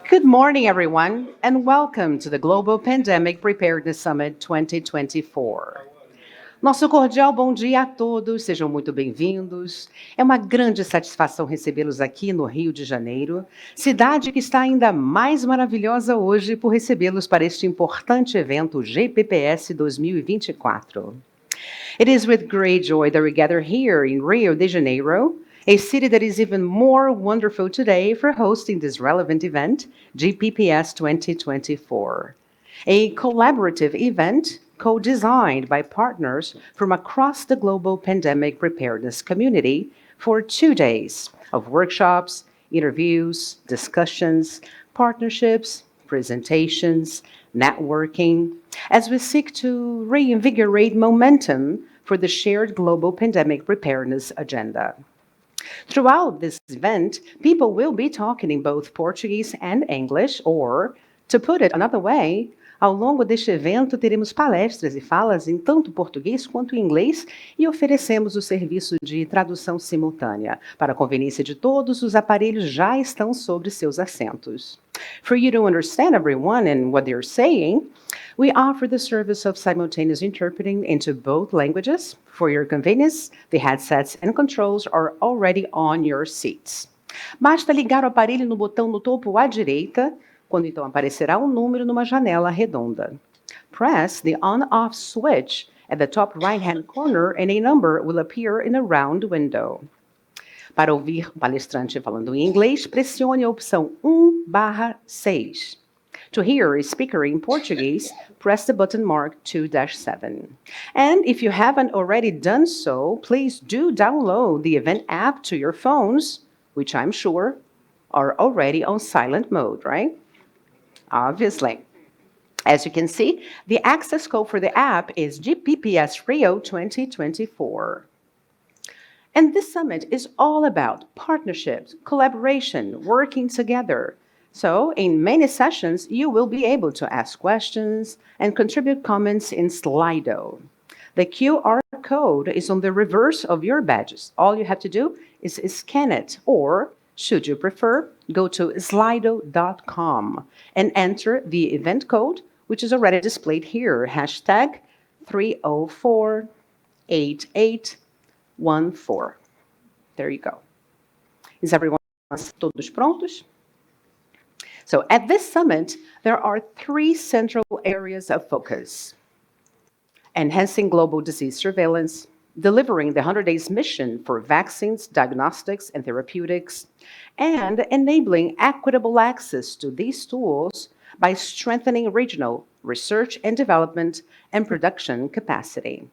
Good morning, everyone, and welcome to the Global Pandemic Preparedness Summit 2024. Nosso cordial bom dia a todos, sejam muito bem-vindos. É uma grande satisfação recebê-los aqui no Rio de Janeiro, cidade que está ainda mais maravilhosa hoje por recebê-los para este importante evento GPPS 2024. It is with great joy that we gather here in Rio de Janeiro, a city that is even more wonderful today for hosting this relevant event, GPPS 2024. A collaborative event co-designed by partners from across the global pandemic preparedness community for 2 days of workshops, interviews, discussions, partnerships, presentations, networking, as we seek to reinvigorate momentum for the shared global pandemic preparedness agenda. Throughout this event, people will be talking in both Portuguese and English, or, to put it another way, ao longo deste evento teremos palestras e falas em tanto português quanto inglês e oferecemos o serviço de tradução simultânea. Para a conveniência de todos, os aparelhos já estão sobre seus assentos. For you to understand everyone and what they're saying, we offer the service of simultaneous interpreting into both languages. For your convenience, the headsets and controls are already on your seats. Basta ligar o aparelho no botão no topo à direita, quando então aparecerá um número numa janela redonda. Press the on-off switch at the top right-hand corner and a number will appear in a round window. Para ouvir o palestrante falando em inglês, pressione a opção 1/6. To hear a speaker in Portuguese, press the button marked 2-7. And if you haven't already done so, please do download the event app to your phones, which I'm sure are already on silent mode, right? Obviously. As you can see, the access code for the app is GPPS Rio 2024. And this summit is all about partnerships, collaboration, working together. So, in many sessions, you will be able to ask questions and contribute comments in Slido. The QR code is on the reverse of your badges. All you have to do is scan it, or, should you prefer, go to slido.com and enter the event code, which is already displayed here, hashtag 3048814. There you go. Is everyone todos prontos? So at this summit, there are 3 central areas of focus: enhancing global disease surveillance, delivering the 100 Days mission for vaccines, diagnostics, and therapeutics, and enabling equitable access to these tools by strengthening regional research and development and production capacity.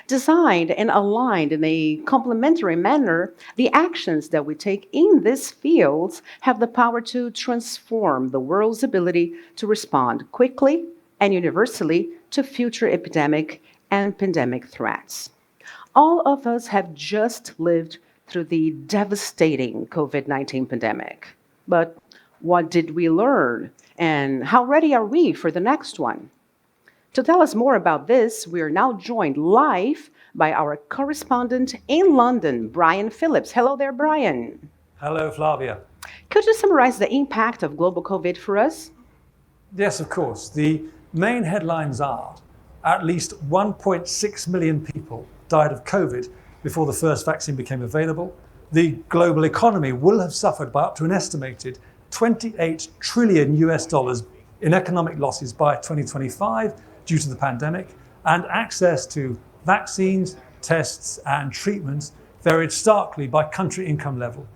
Designed and aligned in a complementary manner, the actions that we take in these fields have the power to transform the world's ability to respond quickly and universally to future epidemic and pandemic threats. All of us have just lived through the devastating COVID-19 pandemic. But what did we learn? And how ready are we for the next one? To tell us more about this, we are now joined live by our correspondent in London, Brian Phillips. Hello there, Brian. Hello, Flavia. Could you summarize the impact of global COVID for us? Yes, of course. The main headlines are at least 1.6 million people died of COVID before the first vaccine became available. The global economy will have suffered by up to an estimated $28 trillion in economic losses by 2025 due to the pandemic, and access to vaccines, tests, and treatments varied starkly by country income level,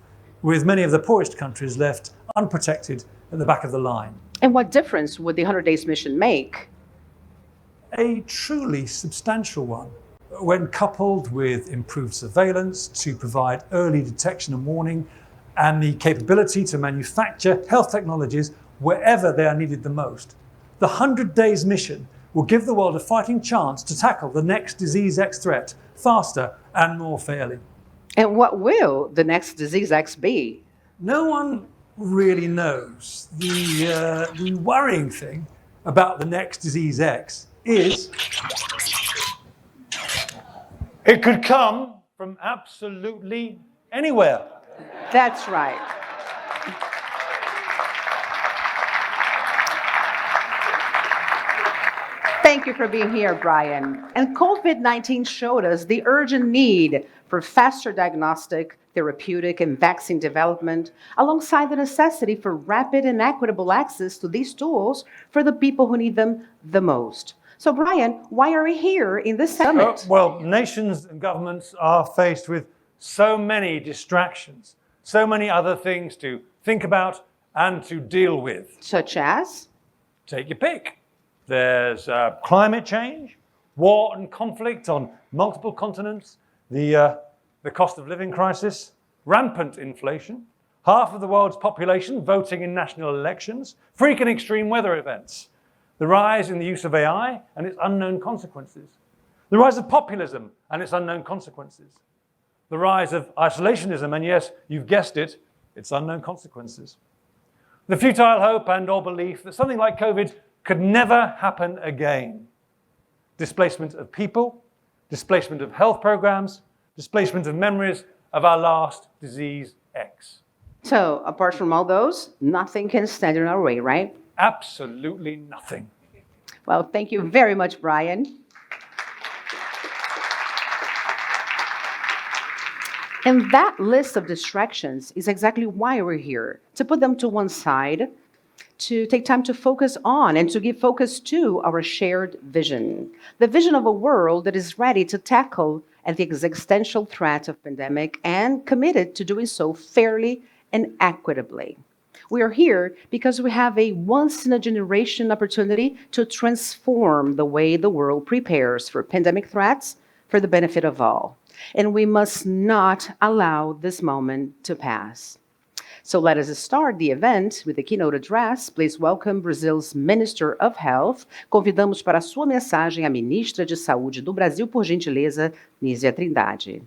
with many of the poorest countries left unprotected at the back of the line. And what difference would the 100 Days mission make? A truly substantial one, when coupled with improved surveillance to provide early detection and warning, and the capability to manufacture health technologies wherever they are needed the most. The 100 Days mission will give the world a fighting chance to tackle the next Disease X threat faster and more fairly. And what will the next Disease X be? No one really knows. The worrying thing about the next Disease X is it could come from absolutely anywhere. That's right. Thank you for being here, Brian. And COVID-19 showed us the urgent need for faster diagnostic, therapeutic, and vaccine development, alongside the necessity for rapid and equitable access to these tools for the people who need them the most. So, Brian, why are we here in this summit? Well, nations and governments are faced with so many distractions, so many other things to think about and to deal with. Such as? Take your pick. There's climate change, war and conflict on multiple continents, the cost of living crisis, rampant inflation, half of the world's population voting in national elections, freak and extreme weather events, the rise in the use of AI and its unknown consequences, the rise of populism and its unknown consequences, the rise of isolationism, and yes, you've guessed it, its unknown consequences, the futile hope and or belief that something like COVID could never happen again, displacement of people, displacement of health programs, displacement of memories of our last disease X. So, apart from all those, nothing can stand in our way, right? Absolutely nothing. Well, thank you very much, Brian. And that list of distractions is exactly why we're here, to put them to one side, to take time to focus on and to give focus to our shared vision. The vision of a world that is ready to tackle the existential threat of pandemic and committed to doing so fairly and equitably. We are here because we have a once-in-a-generation opportunity to transform the way the world prepares for pandemic threats for the benefit of all. And we must not allow this moment to pass. So let us start the event with a keynote address. Please welcome Brazil's Minister of Health. Convidamos para a sua mensagem a Ministra de Saúde do Brasil, por gentileza, Nízia Trindade.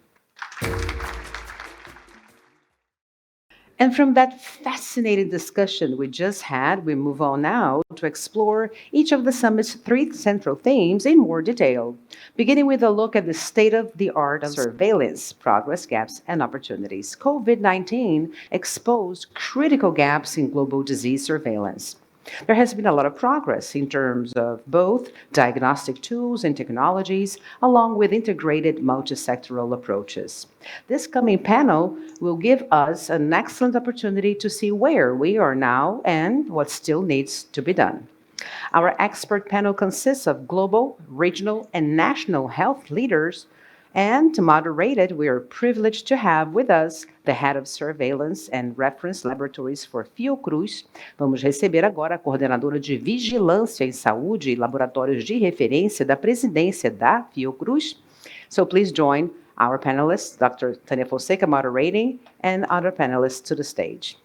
And from that fascinating discussion we just had, we move on now to explore each of the summit's 3 central themes in more detail, beginning with a look at the state-of-the-art of surveillance, progress, gaps, and opportunities. COVID-19 exposed critical gaps in global disease surveillance. There has been a lot of progress in terms of both diagnostic tools and technologies, along with integrated multi-sectoral approaches. This coming panel will give us an excellent opportunity to see where we are now and what still needs to be done. Our expert panel consists of global, regional, and national health leaders. And to moderate it, we are privileged to have with us the head of surveillance and reference laboratories for Fiocruz. Vamos receber agora a coordenadora de vigilância em saúde e laboratórios de referência da presidência da Fiocruz. So please join our panelists, Dr. Tânia Fonseca moderating, and other panelists to the stage.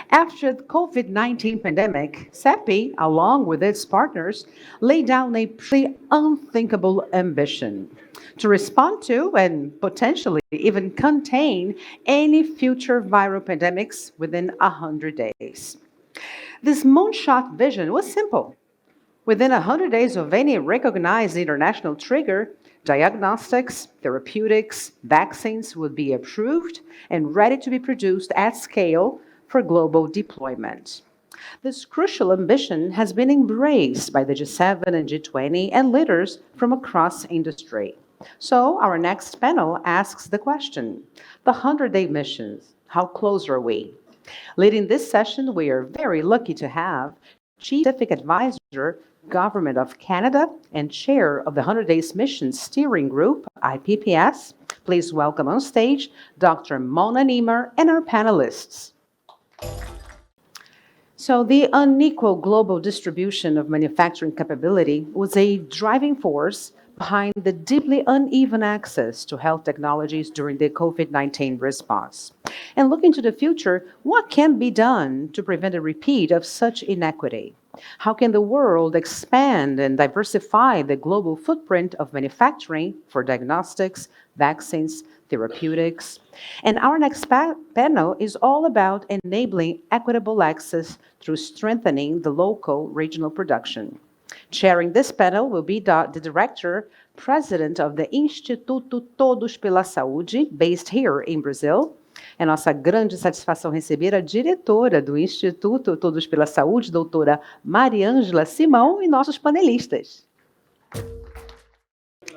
After the COVID-19 pandemic, CEPI, along with its partners, laid down a pretty unthinkable ambition to respond to and potentially even contain any future viral pandemics within 100 days. This moonshot vision was simple. Within 100 days of any recognized international trigger, diagnostics, therapeutics, vaccines would be approved and ready to be produced at scale for global deployment. This crucial ambition has been embraced by the G7 and G20 and leaders from across industry. So our next panel asks the question, the 100-day missions, how close are we? Leading this session, we are very lucky to have Chief Scientific Advisor, Government of Canada, and Chair of the 100 Days Mission Steering Group, IPPS. Please welcome on stage Dr. Mona Niemer and our panelists. So the unequal global distribution of manufacturing capability was a driving force behind the deeply uneven access to health technologies during the COVID-19 response. And looking to the future, what can be done to prevent a repeat of such inequity? How can the world expand and diversify the global footprint of manufacturing for diagnostics, vaccines, therapeutics? And our next panel is all about enabling equitable access through strengthening the local regional production. Chairing this panel will be the Director, President of the Instituto Todos pela Saúde, based here in Brazil. É nossa grande satisfação receber a diretora do Instituto Todos pela Saúde, doutora Mariângela Simão, e nossos panelistas.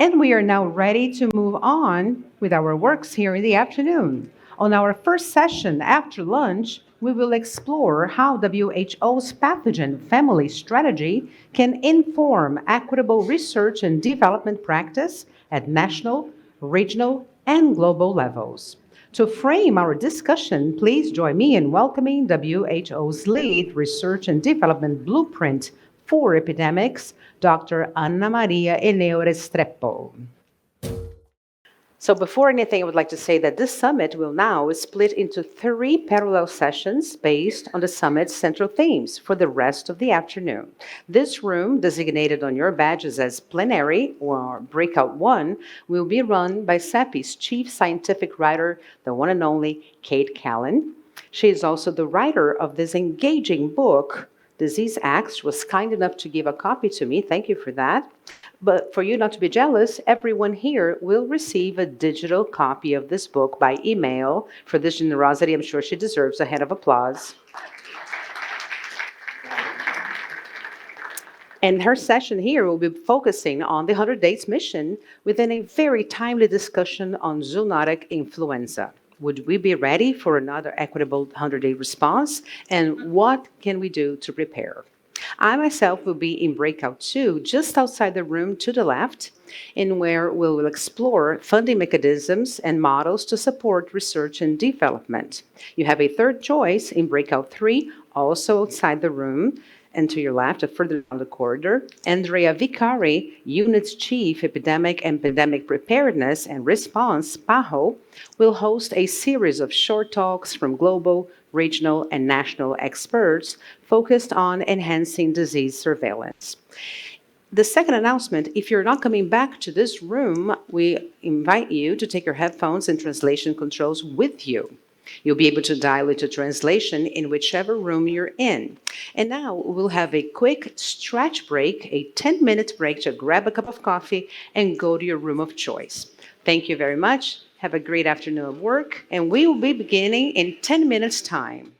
And we are now ready to move on with our works here in the afternoon. On our first session after lunch, we will explore how WHO's pathogen family strategy can inform equitable research and development practice at national, regional, and global levels. To frame our discussion, please join me in welcoming WHO's lead research and development blueprint for epidemics, Dr. Ana Maria Eneo Restrepo. So before anything, I would like to say that this summit will now split into 3 parallel sessions based on the summit's central themes for the rest of the afternoon. This room, designated on your badges as plenary or breakout 1, will be run by CEPI's chief scientific writer, the one and only Kate Callan. She is also the writer of this engaging book, Disease Acts. She was kind enough to give a copy to me. Thank you for that. But for you not to be jealous, everyone here will receive a digital copy of this book by email. For this generosity, I'm sure she deserves a hand of applause. And her session here will be focusing on the 100 Days mission within a very timely discussion on zoonotic influenza. Would we be ready for another equitable 100-day response? And what can we do to prepare? I myself will be in breakout 2, just outside the room to the left, in where we will explore funding mechanisms and models to support research and development. You have a third choice in breakout 3, also outside the room, and to your left, further down the corridor, Andrea Vicari, Unit's Chief Epidemic and Pandemic Preparedness and Response, PAHO, will host a series of short talks from global, regional, and national experts focused on enhancing disease surveillance. The second announcement, if you're not coming back to this room, we invite you to take your headphones and translation controls with you. You'll be able to dial into translation in whichever room you're in. And now we'll have a quick stretch break, a 10-minute break to grab a cup of coffee and go to your room of choice. Thank you very much. Have a great afternoon of work, and we will be beginning in 10 minutes' time.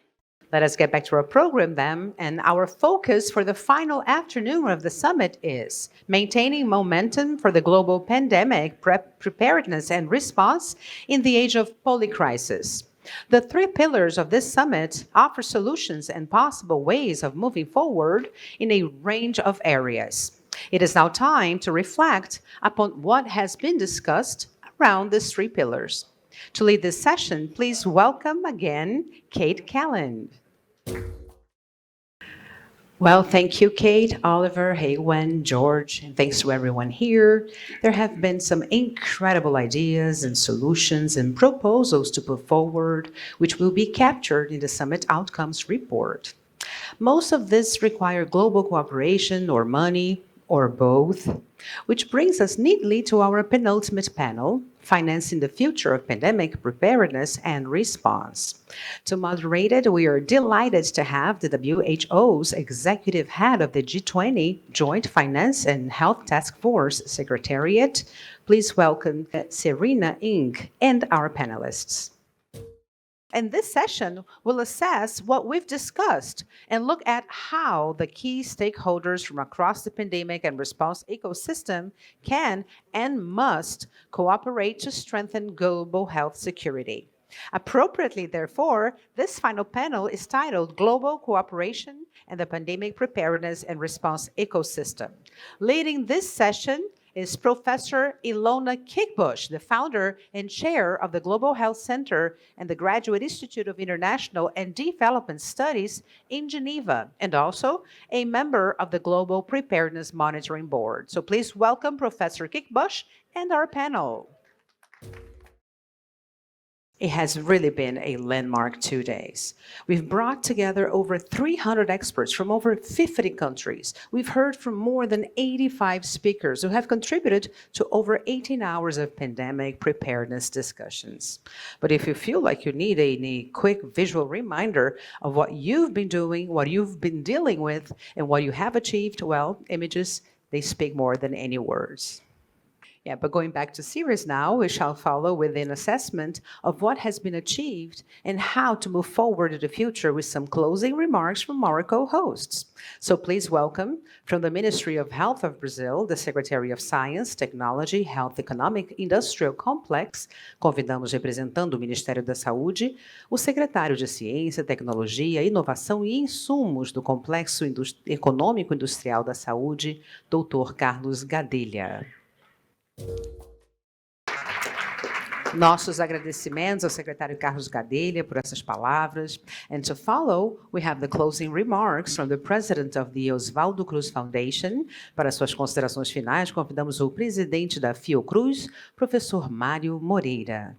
Let us get back to our program then, and our focus for the final afternoon of the summit is maintaining momentum for the global pandemic preparedness and response in the age of polycrisis. The 3 pillars of this summit offer solutions and possible ways of moving forward in a range of areas. It is now time to reflect upon what has been discussed around these 3 pillars. To lead this session, please welcome again Kate Callan. Well, thank you, Kate, Oliver, Haywen, George, and thanks to everyone here. There have been some incredible ideas and solutions and proposals to put forward, which will be captured in the Summit Outcomes Report. Most of this require global cooperation or money, or both, which brings us neatly to our penultimate panel, Financing the Future of Pandemic Preparedness and Response. To moderate it, we are delighted to have the WHO's executive head of the G20 Joint Finance and Health Task Force Secretariat. Please welcome Serena Ng and our panelists. And this session will assess what we've discussed and look at how the key stakeholders from across the pandemic and response ecosystem can and must cooperate to strengthen global health security. Appropriately, therefore, this final panel is titled Global Cooperation and the Pandemic Preparedness and Response Ecosystem. Leading this session is Professor Ilona Kickbush, the founder and chair of the Global Health Center and the Graduate Institute of International and Development Studies in Geneva, and also a member of the Global Preparedness Monitoring Board. So please welcome Professor Kickbush and our panel. It has really been a landmark 2 days. We've brought together over 300 experts from over 50 countries. We've heard from more than 85 speakers who have contributed to over 18 hours of pandemic preparedness discussions. But if you feel like you need a quick visual reminder of what you've been doing, what you've been dealing with, and what you have achieved, well, images, they speak more than any words. Yeah, but going back to series now, we shall follow with an assessment of what has been achieved and how to move forward in the future with some closing remarks from our co-hosts. So please welcome, from the Ministry of Health of Brazil, the Secretary of Science, Technology, Health, Economic, Industrial Complex. Convidamos, representando o Ministério da Saúde, o Secretário de Ciência, Tecnologia, Inovação e Insumos do Complexo Econômico Industrial da Saúde, Dr. Carlos Gadelha. Nossos agradecimentos ao secretário Carlos Gadelha por essas palavras. And to follow, we have the closing remarks from the president of the Oswaldo Cruz Foundation. Para suas considerações finais, convidamos o presidente da Fiocruz, professor Mário Moreira.